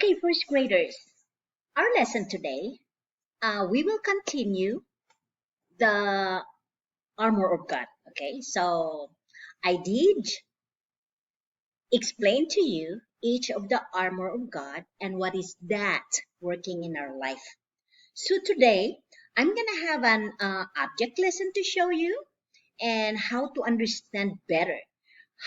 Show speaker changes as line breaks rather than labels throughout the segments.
Okay, first graders, our lesson today, we will continue the armor of God. Okay, so I did explain to you each of the armor of God and what is that working in our life. So today, I'm gonna have an object lesson to show you and how to understand better.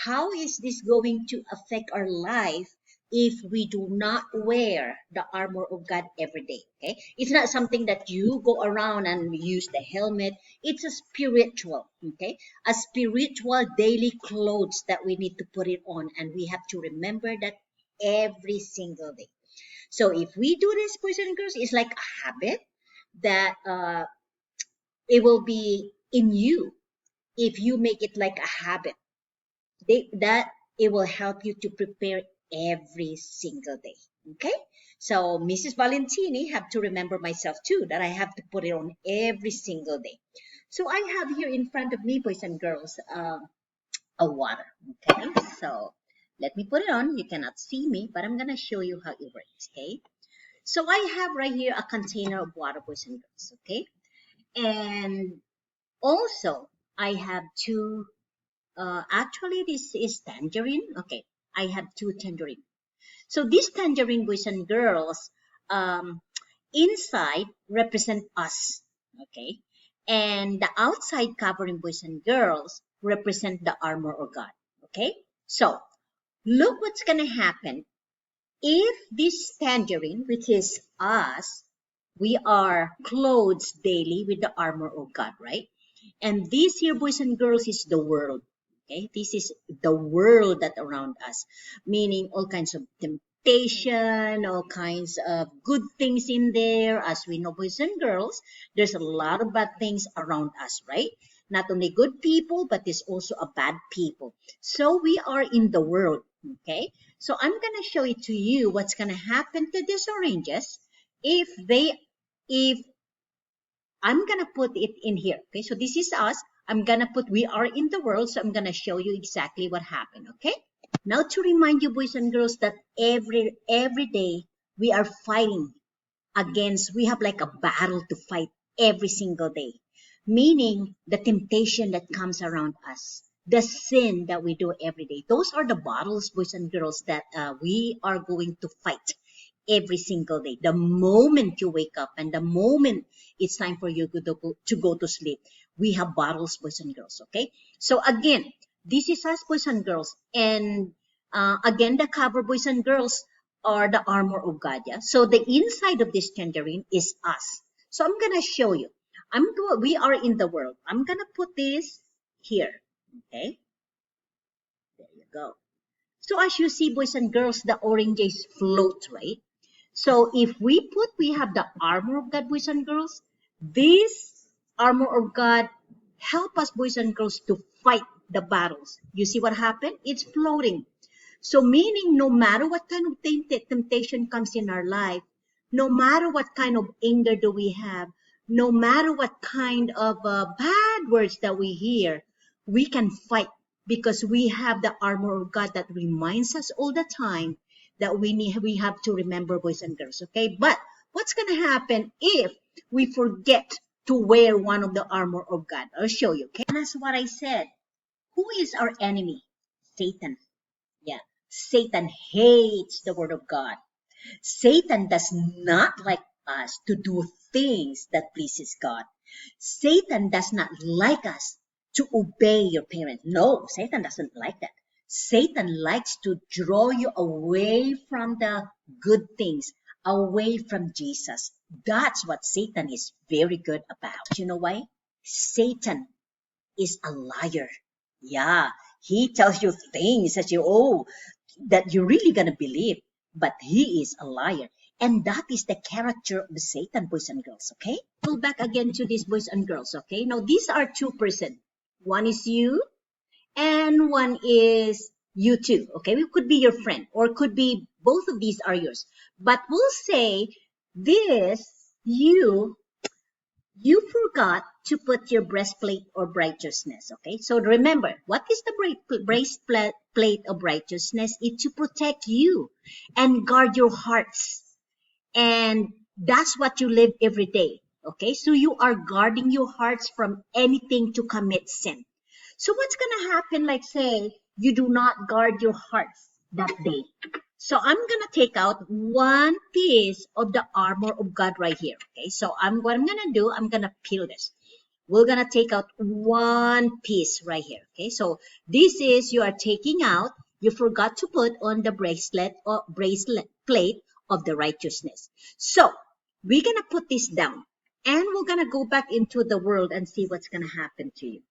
How is this going to affect our life if we do not wear the armor of God every day? Okay, it's not something that you go around and use the helmet. It's a spiritual, okay, a spiritual daily clothes that we need to put it on, and we have to remember that every single day. So if we do this, boys and girls, it's like a habit that it will be in you if you make it like a habit that it will help you to prepare every single day. Okay, so Mrs. Valentini have to remember myself too that I have to put it on every single day. So I have here in front of me, boys and girls, a water. Okay, so let me put it on. You cannot see me, but I'm gonna show you how it works. Okay, so I have right here a container of water, boys and girls. Okay, and also I have two. Actually, this is tangerine. Okay, I have two tangerine. So these tangerine, boys and girls, um, inside represent us. Okay, and the outside covering, boys and girls, represent the armor of God. Okay, so look what's gonna happen if this tangerine, which is us, we are clothed daily with the armor of God, right? And this here, boys and girls, is the world. Okay, this is the world that around us, meaning all kinds of temptation, all kinds of good things in there. As we know, boys and girls, there's a lot of bad things around us, right? Not only good people, but there's also a bad people. So we are in the world. Okay, so I'm gonna show it to you what's gonna happen to these oranges if if I'm gonna put it in here. Okay, so this is us. I'm gonna put we are in the world, so I'm gonna show you exactly what happened. Okay. Now to remind you, boys and girls, that every day we are fighting against. We have like a battle to fight every single day, meaning the temptation that comes around us, the sin that we do every day. Those are the battles, boys and girls, that we are going to fight every single day. The moment you wake up and the moment it's time for you to go to sleep, we have battles, boys and girls. Okay, so again, this is us, boys and girls, and again, the cover, boys and girls, are the armor of God. Yeah, so the inside of this tangerine is us. So I'm gonna show you. We are in the world. I'm gonna put this here. Okay, there you go. So as you see, boys and girls, the oranges float, right? So if we have the armor of God, boys and girls, this armor of God help us, boys and girls, to fight the battles. You see what happened? It's floating. So meaning no matter what kind of temptation comes in our life, no matter what kind of anger do we have, no matter what kind of bad words that we hear, we can fight because we have the armor of God that reminds us all the time that we have to remember, boys and girls. Okay, but what's gonna happen if we forget to wear one of the armor of God? I'll show you. Okay, and that's what I said. Who is our enemy? Satan. Yeah, Satan hates the word of God. Satan does not like us to do things that pleases God. Satan does not like us to obey your parents. No, Satan doesn't like that. Satan likes to draw you away from the good things, away from Jesus. That's what Satan is very good about. You know why? Satan is a liar. Yeah, he tells you things that you're really gonna believe, but he is a liar. And that is the character of Satan, boys and girls, okay? Go back again to these boys and girls, okay? Now, these are two persons. One is you, and one is you too, okay? It could be your friend, or could be both of these are yours. But we'll say this, you forgot to put your breastplate or righteousness, okay? So remember, what is the breastplate breastplate of righteousness is to protect you and guard your hearts. And that's what you live every day. Okay, so you are guarding your hearts from anything to commit sin. So what's gonna happen? Like, say you do not guard your hearts that day. So I'm gonna take out one piece of the armor of God right here. Okay, so what I'm gonna do, I'm gonna peel this. We're gonna take out one piece right here. Okay, so this is, you are taking out, you forgot to put on the bracelet plate of the righteousness. So we're gonna put this down and we're gonna go back into the world and see what's gonna happen to you.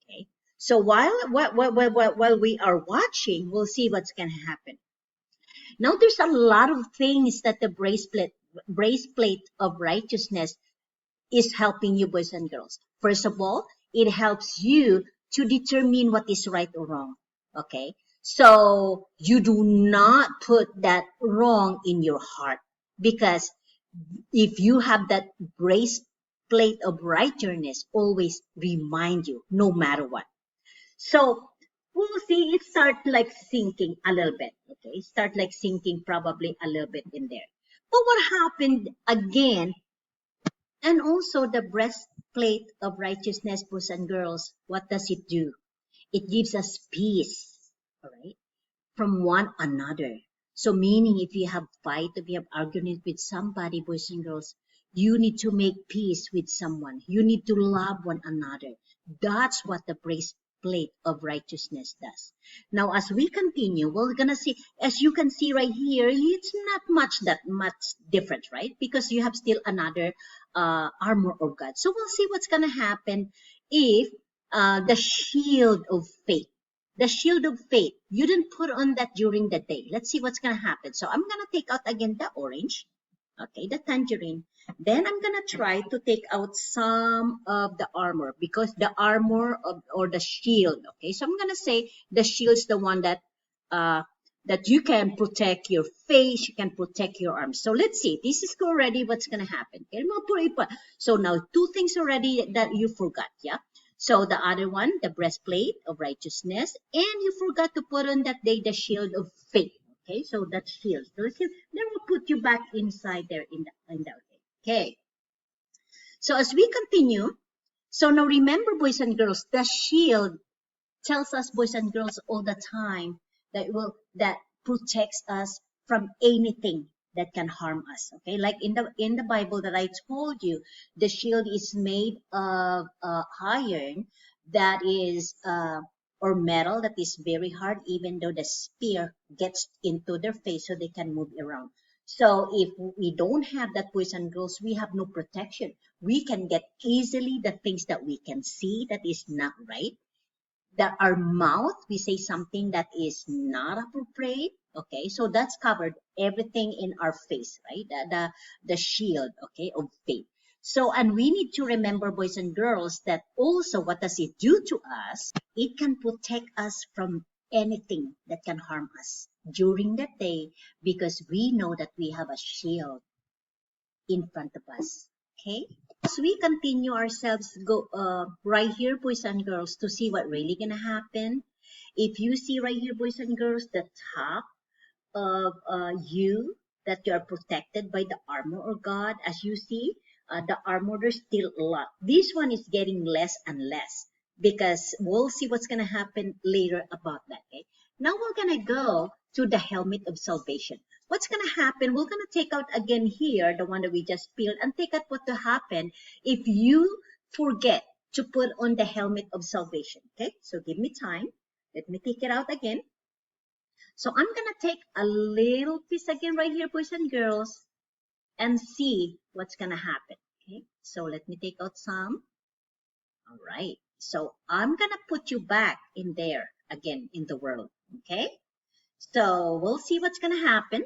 Okay, so while we are watching, we'll see what's gonna happen. Now there's a lot of things that the braceplate of righteousness is helping you, boys and girls. First of all, it helps you to determine what is right or wrong. Okay, so you do not put that wrong in your heart, because if you have that breastplate of righteousness, always remind you no matter what. So we'll see it start like sinking a little bit. Okay, start like sinking probably a little bit in there. But what happened again? And also the breastplate of righteousness, boys and girls, what does it do? It gives us peace, all right, from one another. So meaning if you have fight, if you have argument with somebody, boys and girls, you need to make peace with someone. You need to love one another. That's what the breastplate of righteousness does. Now, as we continue, we're gonna see, as you can see right here, it's not that much different, right? Because you have still another armor of God. So we'll see what's gonna happen if the shield of faith. The shield of faith, you didn't put on that during the day. Let's see what's going to happen. So I'm going to take out again the orange, okay, the tangerine. Then I'm going to try to take out some of the armor, because the armor or the shield, okay. So I'm going to say the shield's the one that you can protect your face, you can protect your arms. So let's see. This is already what's going to happen. So now two things already that you forgot, yeah. So the other one, the breastplate of righteousness, and you forgot to put on that day the shield of faith. Okay, so that's shield. So then we'll put you back inside there in the okay. So as we continue, so now remember, boys and girls, the shield tells us, boys and girls, all the time that protects us from anything that can harm us. Okay, like in the Bible that I told you, the shield is made of iron that is or metal that is very hard, even though the spear gets into their face so they can move around. So if we don't have that, boys and girls, we have no protection. We can get easily the things that we can see that is not right, that our mouth, we say something that is not appropriate. Okay, so that's covered everything in our face, right? The shield, okay, of faith. So, and we need to remember, boys and girls, that also what does it do to us? It can protect us from anything that can harm us during that day, because we know that we have a shield in front of us. Okay, as we continue ourselves go right here, boys and girls, to see what really gonna happen. If you see right here, boys and girls, the top of you, that you are protected by the armor of God. As you see, the armor, there's still a lot. This one is getting less and less, because we'll see what's gonna happen later about that. Okay, now we're gonna go to the helmet of salvation. What's gonna happen? We're gonna take out again here the one that we just peeled, and take out what will happen if you forget to put on the helmet of salvation. Okay, so give me time. Let me take it out again. So I'm gonna take a little piece again right here, boys and girls, and see what's gonna happen. Okay, so let me take out some. All right, so I'm gonna put you back in there again in the world. Okay, so we'll see what's gonna happen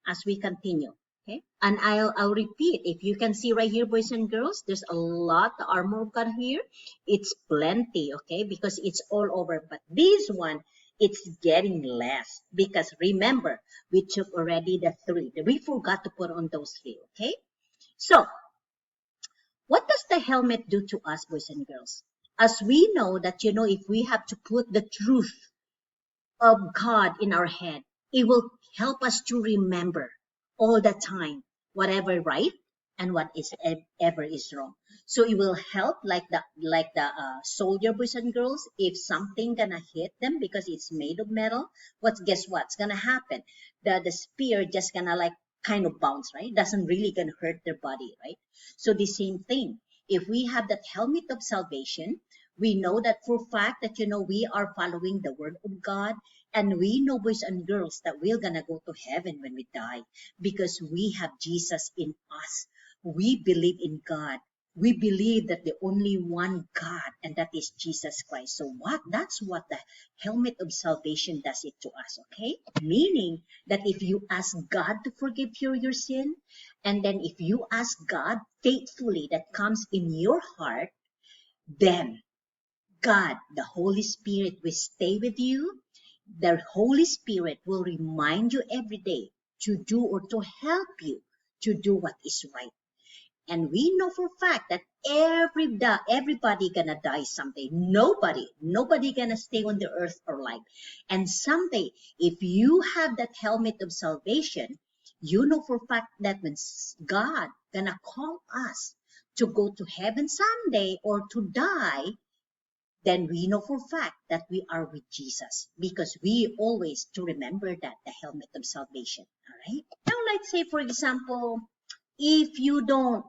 as we continue. Okay, and I'll repeat. If you can see right here, boys and girls, there's a lot of armor of God here. It's plenty, okay, because it's all over. But this one, it's getting less, because remember, we took already the three. We forgot to put on those three. Okay, so what does the helmet do to us, boys and girls? As we know that, if we have to put the truth of God in our head, it will help us to remember all the time whatever right and what is ever is wrong. So it will help like the soldier boys and girls. If something gonna hit them because it's made of metal, guess what's gonna happen? The spear just gonna like kind of bounce, right? Doesn't really gonna hurt their body, right? So the same thing. If we have that helmet of salvation, we know that for fact that we are following the word of God, and we know, boys and girls, that we're gonna go to heaven when we die because we have Jesus in us. We believe in God. We believe that the only one God, and that is Jesus Christ. So that's what the helmet of salvation does it to us, okay? Meaning that if you ask God to forgive you your sin, and then if you ask God faithfully, that comes in your heart, then God, the Holy Spirit, will stay with you. The Holy Spirit will remind you every day to do or to help you to do what is right. And we know for a fact that everybody gonna die someday. Nobody gonna stay on the earth for life. And someday, if you have that helmet of salvation, you know for a fact that when God gonna call us to go to heaven someday or to die, then we know for a fact that we are with Jesus because we always to remember that the helmet of salvation. All right. Now, let's say, for example, if you don't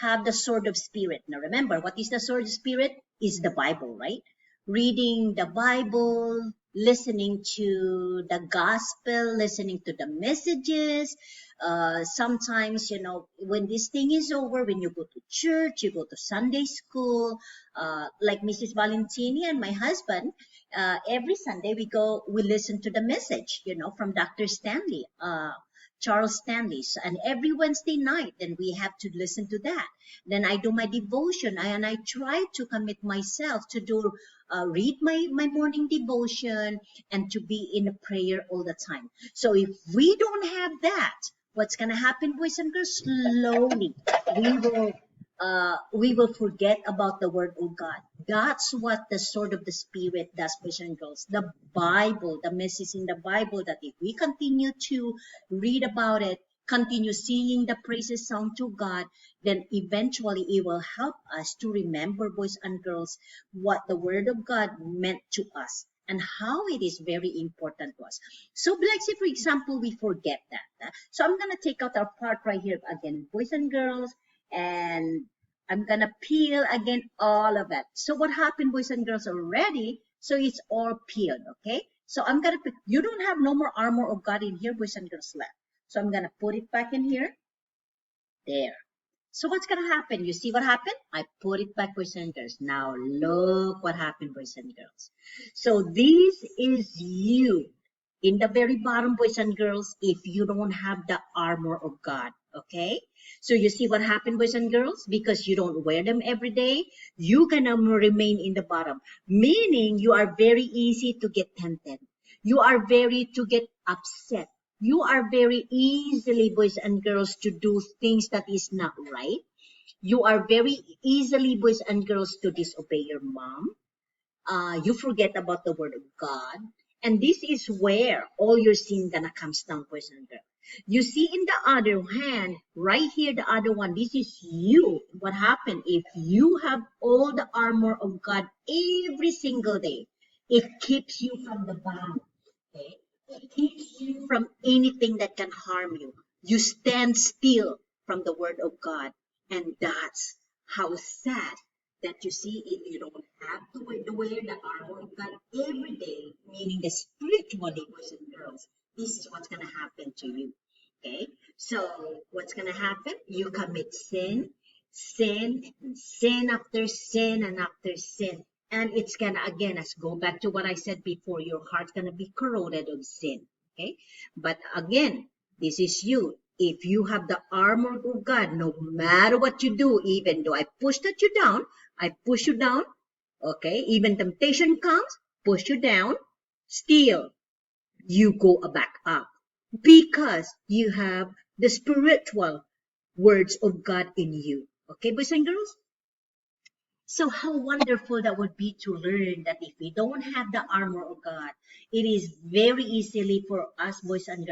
have the sword of spirit. Now remember, what is the sword of spirit? Is the Bible, right? Reading the Bible, listening to the gospel, listening to the messages. Sometimes, when this thing is over, when you go to church, you go to Sunday school, like Mrs. Valentini and my husband, every Sunday we listen to the message, from Dr. Stanley. Charles Stanley's, and every Wednesday night, then we have to listen to that. Then I do my devotion, and I try to commit myself to do read my morning devotion and to be in a prayer all the time. So if we don't have that, what's gonna happen, boys and girls? Slowly, we will forget about the word of God. That's what the sword of the Spirit does, boys and girls. The Bible, the message in the Bible, that if we continue to read about it, continue singing the praises song to God, then eventually it will help us to remember, boys and girls, what the word of God meant to us and how it is very important to us. So let's say, for example, we forget that. So I'm going to take out our part right here again, boys and girls, and I'm gonna peel again all of it. So what happened, boys and girls, already? So it's all peeled, okay? So I'm gonna put, you don't have no more armor of God in here, boys and girls, left. So I'm gonna put it back in here. There. So what's gonna happen? You see what happened? I put it back, boys and girls. Now look what happened, boys and girls. So this is you. In the very bottom, boys and girls, if you don't have the armor of God, okay? So you see what happened, boys and girls? Because you don't wear them every day, you're gonna remain in the bottom, meaning you are very easy to get tempted. You are very to get upset. You are very easily, boys and girls, to do things that is not right. You are very easily, boys and girls, to disobey your mom. You forget about the word of God. And this is where all your sin gonna comes down, boys and girls. You see in the other hand, right here, the other one, this is you. What happened if you have all the armor of God every single day? It keeps you from the battle, okay? It keeps you from anything that can harm you. You stand still from the word of God. And that's how sad that you see if you don't have to wear the armor of God every day, meaning the spiritually, boys and girls, this is what's going to happen to you. Okay? So what's going to happen? You commit sin, sin after sin and after sin. And it's going to, again, let's go back to what I said before, your heart's going to be corroded of sin. Okay? But again, this is you. If you have the armor of God, no matter what you do, even though I push you down, I push you down, okay? Even temptation comes, push you down, still you go back up because you have the spiritual words of God in you. Okay, boys and girls? So how wonderful that would be to learn that if we don't have the armor of God, it is very easily for us boys and girls